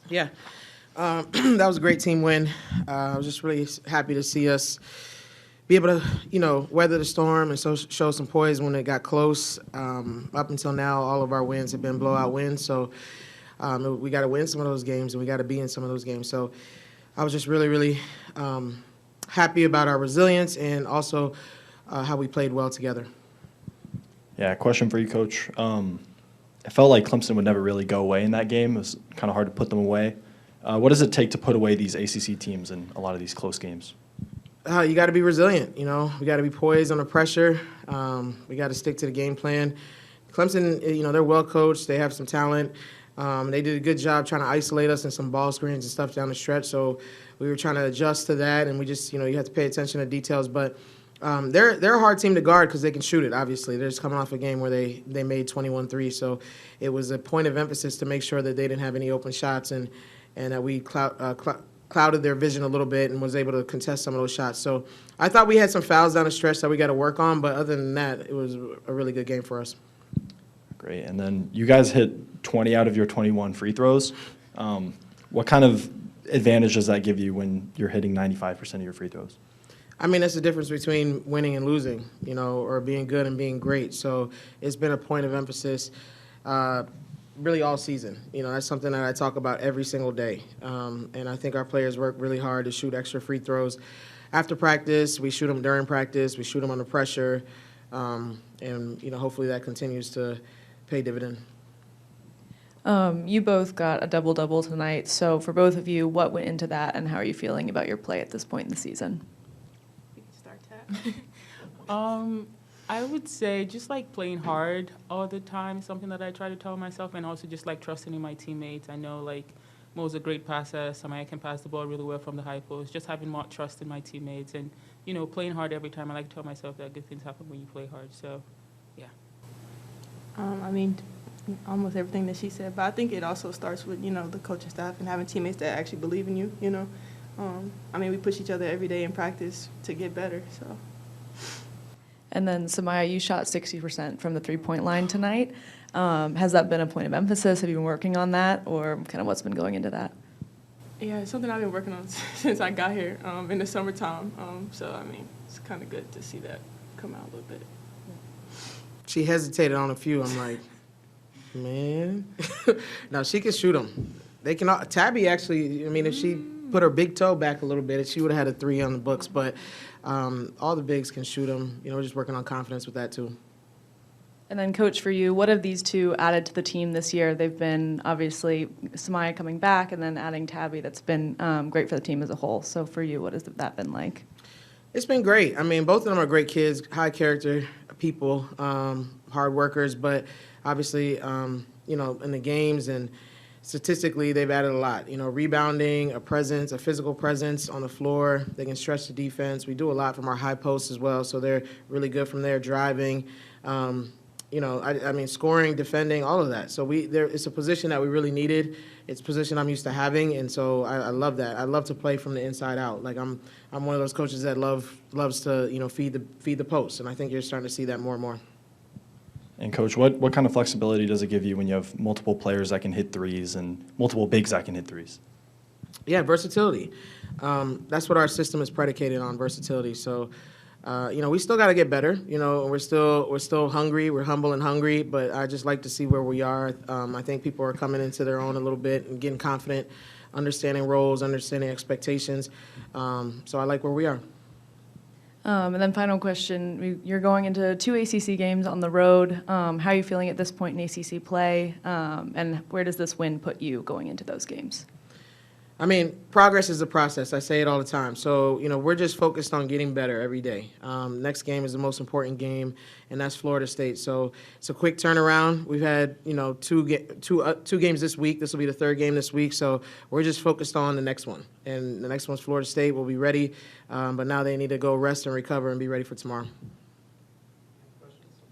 Yeah, that was a great team win. I was just really happy to see us be able to, weather the storm and show some poise when it got close. Up until now, all of our wins have been blowout wins. So we got to win some of those games, and we got to be in some of those games. So I was just really, really happy about our resilience and also how we played well together. Yeah, question for you, Coach. It felt like Clemson would never really go away in that game. It was kind of hard to put them away. What does it take to put away these ACC teams in a lot of these close games? You got to be resilient. We got to be poised under pressure. We got to stick to the game plan. Clemson, they're well coached. They have some talent. They did a good job trying to isolate us in some ball screens and stuff down the stretch. So we were trying to adjust to that, and we just, you have to pay attention to details. But they're a hard team to guard because they can shoot it, obviously. They're just coming off a game where they made 21 threes. So it was a point of emphasis to make sure that they didn't have any open shots and that we clouded their vision a little bit and was able to contest some of those shots. So I thought we had some fouls down the stretch that we got to work on, but other than that, it was a really good game for us. Great. And then you guys hit 20 out of your 21 free throws. What kind of advantage does that give you when you're hitting 95% of your free throws? I mean, that's the difference between winning and losing, or being good and being great. So it's been a point of emphasis really all season. That's something that I talk about every single day. And I think our players work really hard to shoot extra free throws after practice. We shoot them during practice. We shoot them under pressure. And hopefully that continues to pay dividend. You both got a double-double tonight. So for both of you, what went into that, and how are you feeling about your play at this point in the season? You can start that. I would say just like playing hard all the time, something that I try to tell myself, and also just like trusting in my teammates. I know like Mo's a great passer. Samaya can pass the ball really well from the high post. Just having more trust in my teammates and, playing hard every time. I like to tell myself that good things happen when you play hard. So, yeah. I mean, almost everything that she said, but I think it also starts with, the coaching staff and having teammates that actually believe in you, we push each other every day in practice to get better, so. And then, Samaya, you shot 60% from the three-point line tonight. Has that been a point of emphasis? Have you been working on that, or kind of what's been going into that? Yeah, it's something I've been working on since I got here in the summertime. It's kind of good to see that come out a little bit. She hesitated on a few. I'm like, man. No, she can shoot them. They can. Tabby actually, if she put her big toe back a little bit, she would have had a 3 on the books. But all the bigs can shoot them. We're just working on confidence with that too. And then, Coach, for you, what have these two added to the team this year? They've been, obviously, Samaya coming back and then adding Tabby. That's been great for the team as a whole. So for you, what has that been like? It's been great. Both of them are great kids, high character people, hard workers. But obviously, in the games and statistically, they've added a lot. Rebounding, a presence, a physical presence on the floor. They can stretch the defense. We do a lot from our high posts as well, so they're really good from there, driving. Scoring, defending, all of that. So it's a position that we really needed. It's a position I'm used to having, and so I love that. I love to play from the inside out. Like I'm one of those coaches that loves to feed the post, and I think you're starting to see that more and more. And Coach, what kind of flexibility does it give you when you have multiple players that can hit threes and multiple bigs that can hit threes? Yeah, versatility. That's what our system is predicated on, versatility. So. We still got to get better. We're still hungry. We're humble and hungry, but I just like to see where we are. I think people are coming into their own a little bit and getting confident, understanding roles, understanding expectations. So I like where we are. And then final question, you're going into 2 ACC games on the road. How are you feeling at this point in ACC play, and where does this win put you going into those games? Progress is a process. I say it all the time. So, we're just focused on getting better every day. Next game is the most important game, and that's Florida State. So it's a quick turnaround. We've had, two games this week. This will be the 3rd game this week. So we're just focused on the next one. And the next one's Florida State. We'll be ready. But now they need to go rest and recover and be ready for tomorrow.